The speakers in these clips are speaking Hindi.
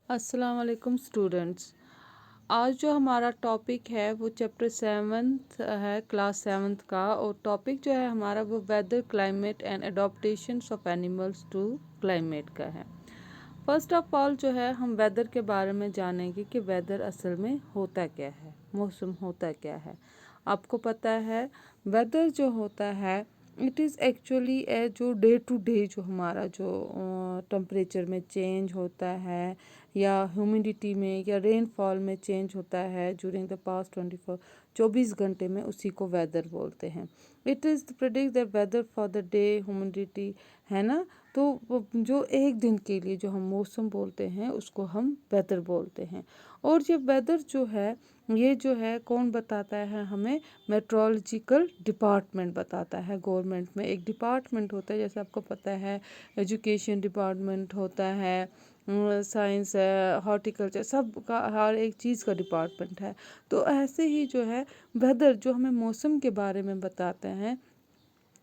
अस्सलाम वालेकुम स्टूडेंट्स। आज जो हमारा टॉपिक है वो चैप्टर 7th है, क्लास 7th का। और टॉपिक जो है हमारा वो weather, climate and adaptations of animals to climate का है। फर्स्ट ऑफ ऑल जो है हम वेदर के बारे में जानेंगे कि वेदर असल में होता क्या है, मौसम होता क्या है। आपको पता है वेदर जो होता है इट इज़ एक्चुअली जो डे टू डे जो हमारा जो टेम्परेचर में चेंज होता है या ह्यूमिडिटी में या रेनफॉल में चेंज होता है ड्यूरिंग द पास्ट 24 घंटे में, उसी को वेदर बोलते हैं। It is predict the weather for the day humidity, है ना। तो जो एक दिन के लिए जो हम मौसम बोलते हैं उसको हम वेदर बोलते हैं। और ये वेदर जो है ये जो है कौन बताता है हमें? मेट्रोलॉजिकल डिपार्टमेंट बताता है। गवर्नमेंट में एक डिपार्टमेंट होता है, जैसे आपको पता है एजुकेशन डिपार्टमेंट होता है, साइंस है, हॉर्टिकल्चर, सब का हर एक चीज़ का डिपार्टमेंट है। तो ऐसे ही जो है वेदर जो हमें मौसम के बारे में बताते हैं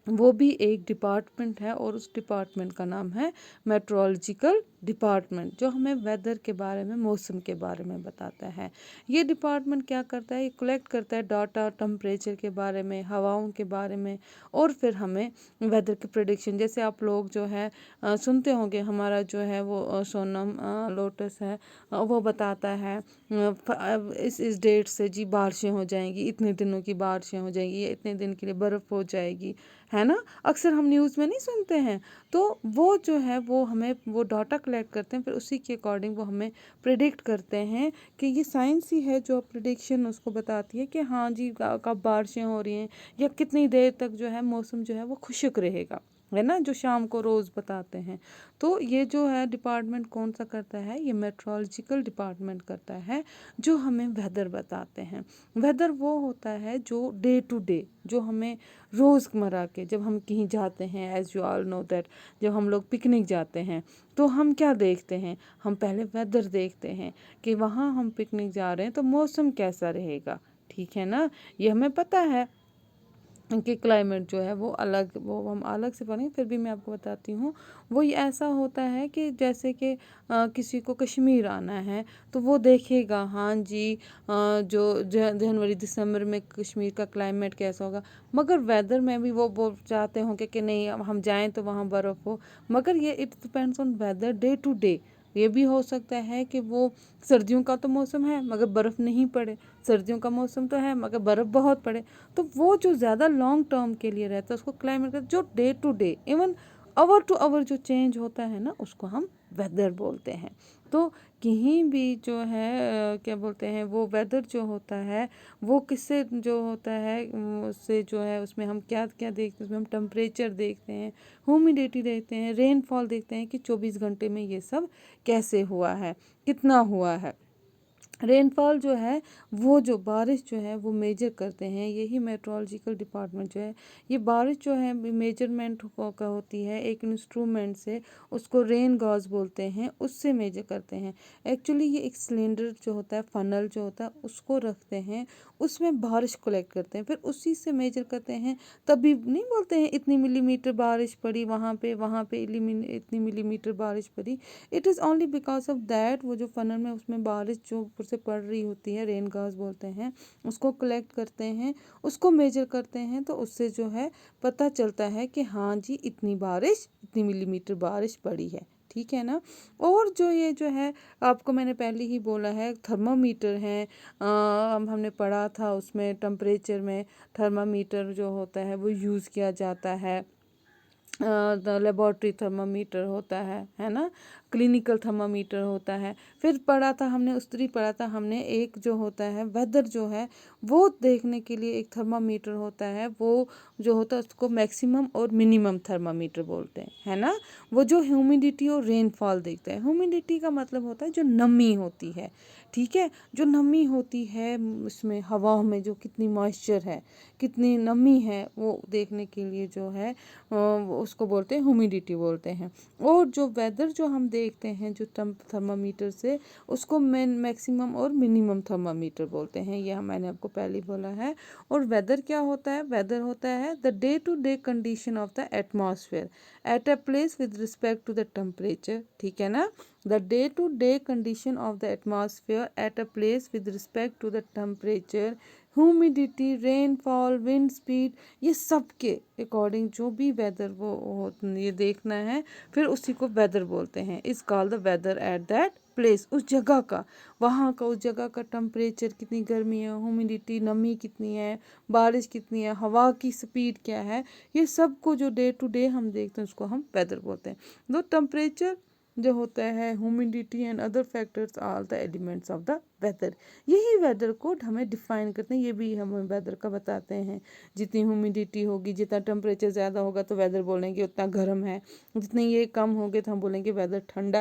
वो भी एक डिपार्टमेंट है, और उस डिपार्टमेंट का नाम है मेट्रोलॉजिकल डिपार्टमेंट, जो हमें वेदर के बारे में, मौसम के बारे में बताता है। ये डिपार्टमेंट क्या करता है? ये कलेक्ट करता है डाटा टेम्परेचर के बारे में, हवाओं के बारे में, और फिर हमें वेदर की प्रेडिक्शन, जैसे आप लोग जो है सुनते होंगे हमारा जो है वो सोनम लोटस है, वो बताता है इस डेट से जी बारिशें हो जाएंगी, इतने दिनों की बारिशें हो जाएंगी, या इतने दिन के लिए बर्फ़ हो जाएगी, है ना। अक्सर हम न्यूज़ में नहीं सुनते हैं। तो वो जो है वो हमें वो डाटा कलेक्ट करते हैं, फिर उसी के अकॉर्डिंग वो हमें प्रिडिक्ट करते हैं कि ये साइंस ही है जो प्रिडिक्शन उसको बताती है कि हाँ जी कब बारिशें हो रही हैं, या कितनी देर तक जो है मौसम जो है वो खुशक रहेगा, है ना, जो शाम को रोज़ बताते हैं। तो ये जो है डिपार्टमेंट कौन सा करता है? ये मेट्रोलॉजिकल डिपार्टमेंट करता है, जो हमें वेदर बताते हैं। वेदर वो होता है जो डे टू डे, जो हमें रोज़मर्रा के, जब हम कहीं जाते हैं, as you all know that, जब हम लोग पिकनिक जाते हैं तो हम क्या देखते हैं? हम पहले वेदर देखते हैं कि वहाँ हम पिकनिक जा रहे हैं तो मौसम कैसा रहेगा, ठीक है ना। ये हमें पता है कि क्लाइमेट जो है वो अलग, वो हम अलग से पढ़ेंगे, फिर भी मैं आपको बताती हूँ। वो ये ऐसा होता है कि जैसे कि किसी को कश्मीर आना है तो वो देखेगा हाँ जी जो जनवरी दिसंबर में कश्मीर का क्लाइमेट कैसा होगा। मगर वेदर में भी वो चाहते होंगे कि नहीं अब हम जाएं तो वहाँ बर्फ़ हो, मगर ये it depends on weather day to day. ये भी हो सकता है कि वो सर्दियों का तो मौसम है मगर बर्फ़ नहीं पड़े, सर्दियों का मौसम तो है मगर बर्फ़ बहुत पड़े। तो वो जो ज़्यादा लॉन्ग टर्म के लिए रहता है उसको क्लाइमेट का, जो day to day even hour to hour जो चेंज होता है ना, उसको हम वेदर बोलते हैं। तो कहीं भी जो है क्या बोलते हैं, वो वेदर जो होता है वो किससे जो होता है उससे जो है उसमें हम क्या क्या देखते हैं, उसमें हम टेम्परेचर देखते हैं, ह्यूमिडिटी देखते हैं, रेनफॉल देखते हैं कि 24 घंटे में ये सब कैसे हुआ है, कितना हुआ है। रेनफॉल जो है वो जो बारिश जो है वो मेजर करते हैं, यही मेट्रोलॉजिकल डिपार्टमेंट जो है। ये बारिश जो है मेजरमेंट का होती है एक इंस्ट्रूमेंट से, उसको रेन गॉज बोलते हैं, उससे मेजर करते हैं। एक्चुअली ये एक सिलेंडर जो होता है, फनल जो होता है, उसको रखते हैं, उसमें बारिश कलेक्ट करते हैं, फिर उसी से मेजर करते हैं। तभी नहीं बोलते हैं इतनी मिलीमीटर बारिश पड़ी वहाँ पे इतनी मिलीमीटर बारिश पड़ी। It is only because of that, वो जो फनल में उसमें बारिश जो ऊपर से पड़ रही होती है, रेन गॉज बोलते हैं, उसको कलेक्ट करते हैं, उसको मेजर करते हैं, तो उससे जो है पता चलता है कि हाँ जी इतनी बारिश, इतनी मिलीमीटर बारिश पड़ी है, ठीक है ना। और जो ये जो है आपको मैंने पहले ही बोला है, थर्मामीटर हैं, हमने पढ़ा था उसमें टेम्परेचर में थर्मामीटर जो होता है वो यूज़ किया जाता है। लेबॉर्ट्री थर्मामीटर होता है ना, क्लिनिकल थर्मामीटर होता है। फिर पढ़ा था हमने उस्तरी पढ़ा था हमने, एक जो होता है वेदर जो है वो देखने के लिए एक थर्मामीटर होता है, वो जो होता है उसको मैक्सिमम और मिनिमम थर्मामीटर बोलते हैं, है ना। वो जो ह्यूमिडिटी और रेनफॉल देखता है, ह्यूमिडिटी का मतलब होता है जो नमी होती है, ठीक है, जो नमी होती है उसमें हवा में जो कितनी मॉइस्चर है, कितनी नमी है, वो देखने के लिए जो है उसको बोलते हैं ह्यूमिडिटी बोलते हैं। और जो वेदर जो हम देखते हैं जो थर्मामीटर से, उसको मैक्सिमम और मिनिमम थर्मामीटर बोलते हैं। यह मैंने आपको पहले बोला है। और वेदर क्या होता है? वेदर होता है the day to day condition of the atmosphere at a place with respect to the temperature. ठीक है ना? The day to day condition of the atmosphere at a place with respect to the temperature, humidity, rainfall, wind speed, ये सब के अकॉर्डिंग जो भी वेदर ये देखना है, फिर उसी को वेदर बोलते हैं। Is called the weather at that place, उस जगह का, वहाँ का, उस जगह का टेम्परेचर, कितनी गर्मी है, ह्यूमिडिटी, नमी कितनी है, बारिश कितनी है, हवा की स्पीड क्या है, ये सब को जो डे टू डे हम देखते हैं उसको हम वेदर बोलते हैं। दो टेम्परेचर जो होता है, humidity and other factors are the elements of the weather. यही वेदर को हमें डिफाइन करते हैं, ये भी हमें वेदर का बताते हैं। जितनी ह्यूमिडिटी होगी, जितना टेम्परेचर ज़्यादा होगा तो वेदर बोलेंगे उतना गर्म है, जितने ये कम होंगे तो हम बोलेंगे वेदर ठंडा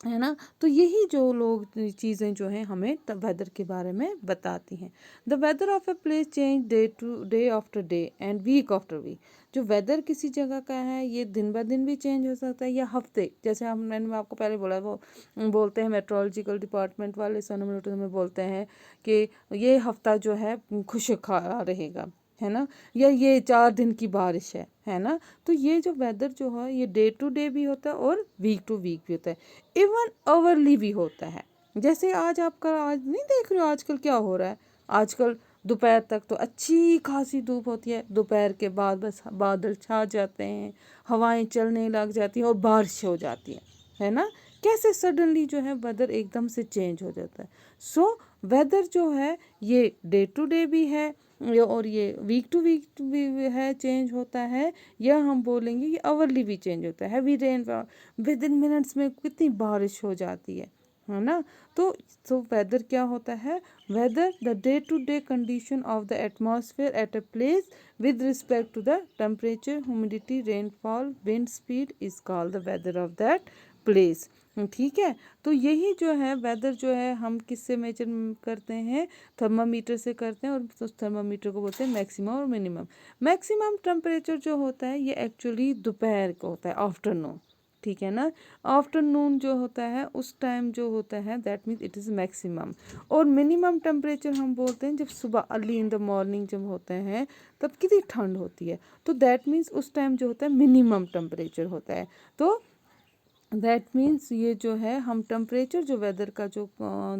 है ना? तो यही जो लोग चीज़ें जो हैं हमें वेदर के बारे में बताती हैं। The weather of a place change day to day after day and week after week. जो वेदर किसी जगह का है ये दिन ब दिन भी चेंज हो सकता है, या हफ्ते, जैसे मैंने आपको पहले बोला, वो बोलते हैं मेट्रोलॉजिकल डिपार्टमेंट वाले सोनोमीटर में बोलते हैं कि ये हफ्ता जो है खुशक रहेगा, है ना, या ये 4 दिन की बारिश है ना। तो ये जो वेदर जो है ये डे टू डे भी होता है और वीक टू वीक भी होता है, इवन आवरली भी होता है। जैसे आज आज नहीं देख रहे हो आजकल क्या हो रहा है? आजकल दोपहर तक तो अच्छी खासी धूप होती है, दोपहर के बाद बस बादल छा जाते हैं, हवाएं चलने लग जाती हैं और बारिश हो जाती है ना। कैसे सडनली जो है वेदर एकदम से चेंज हो जाता है। सो वेदर जो है ये डे टू डे भी है और ये वीक टू वीक भी है, चेंज होता है, या हम बोलेंगे ये आवरली भी चेंज होता है। Heavy rain with in minutes में कितनी बारिश हो जाती है ना। तो वेदर क्या होता है? Weather the day to day condition of the atmosphere at a place with respect to the temperature, humidity, rainfall, wind speed is called the weather of that place. ठीक है, तो यही जो है वेदर जो है हम किससे मेजर करते हैं? थर्मामीटर से करते हैं, और उस थर्मामीटर को बोलते हैं मैक्सिमम और मिनिमम। मैक्सिमम टेम्परेचर जो होता है ये एक्चुअली दोपहर को होता है, आफ्टरनून। ठीक है ना? आफ्टरनून जो होता है उस टाइम जो होता है that means it is maximum. और मिनिमम टेम्परेचर हम बोलते हैं जब सुबह अर्ली इन द मॉर्निंग जब होते हैं तब कितनी ठंड होती है, तो दैट मीन्स उस टाइम जो होता है मिनिमम टेम्परेचर होता है। तो दैट मीन्स ये जो है हम टेम्परेचर जो वेदर का जो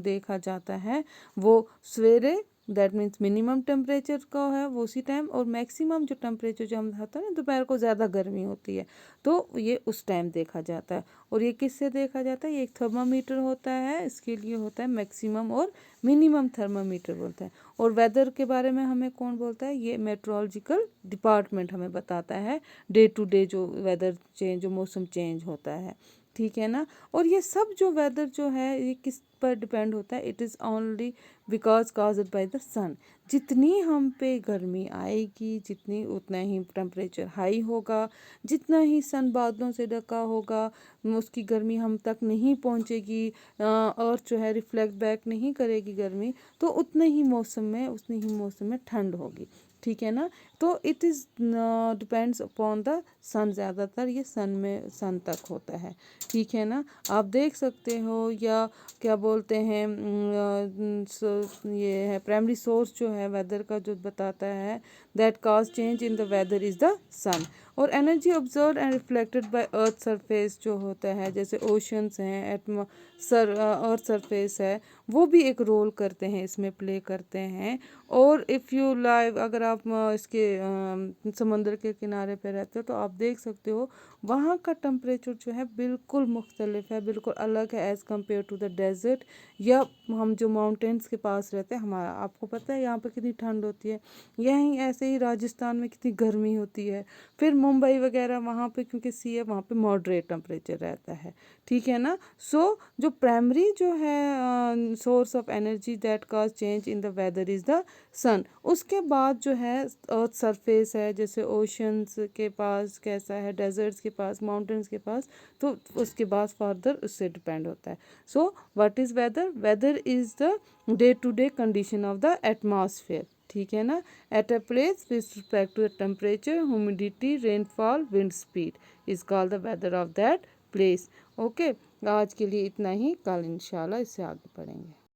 देखा जाता है वो सवेरे, दैट मीन्स मिनिमम टेम्परेचर का है वो उसी टाइम, और मैक्सिमम जो टेम्परेचर जो हम होता है ना, दोपहर को ज़्यादा गर्मी होती है तो ये उस टाइम देखा जाता है। और ये किससे देखा जाता है? ये एक थर्मामीटर होता है, इसके लिए होता है मैक्सिमम और मिनिमम थर्मामीटर बोलता है। और वेदर के बारे में हमें कौन बोलता है? ये मेट्रोलॉजिकल डिपार्टमेंट हमें बताता है डे टू डे जो वेदर चेंज, जो मौसम चेंज होता है। ठीक है ना? और ये सब जो वेदर जो है ये किस पर डिपेंड होता है? It is only because caused by the sun. जितनी हम पे गर्मी आएगी, जितनी उतना ही टेम्परेचर हाई होगा, जितना ही सन बादलों से ढका होगा, उसकी गर्मी हम तक नहीं पहुंचेगी, अर्थ जो है रिफ्लेक्ट बैक नहीं करेगी गर्मी, तो उतने ही मौसम में ठंड होगी। ठीक है ना? तो it is depends upon the sun, ज़्यादातर ये सन तक होता है। ठीक है ना? आप देख सकते हो, या क्या बोलते हैं, ये है प्राइमरी सोर्स जो है वेदर का जो बताता है that cause change in the weather is the sun. और energy observe and reflected by earth surface जो होता है, जैसे ओशंस हैं, अर्थ सरफेस है, वो भी एक रोल करते हैं, इसमें प्ले करते हैं। और इफ़ यू लाइव, अगर आप इसके समंदर के किनारे पे रहते हो तो आप देख सकते हो वहाँ का टेम्परेचर जो है बिल्कुल मुख्तलिफ है, बिल्कुल अलग है as compare to the desert, या हम जो माउंटेन्स के पास रहते हैं। हमारा आपको पता है यहाँ पर कितनी ठंड होती है, यहीं ऐसे ही राजस्थान में कितनी गर्मी होती है। फिर मुंबई वगैरह वहाँ पे क्योंकि सी है, वहाँ पे मॉडरेट टेम्परेचर रहता है। ठीक है ना? सो जो प्राइमरी जो है source of energy that cause change in the weather is the sun. उसके बाद जो है अर्थ सरफेस है, जैसे ओशंस के पास कैसा है, डेजर्ट्स के पास, माउंटेन्स के पास, तो उसके बाद फर्दर उससे डिपेंड होता है। So what is weather? Weather is the day to day condition of the atmosphere. ठीक है ना? At a place with respect to the temperature, humidity, rainfall, wind speed is called the weather of that place. Okay, आज के लिए इतना ही, कल इंशाल्लाह इससे आगे पढ़ेंगे।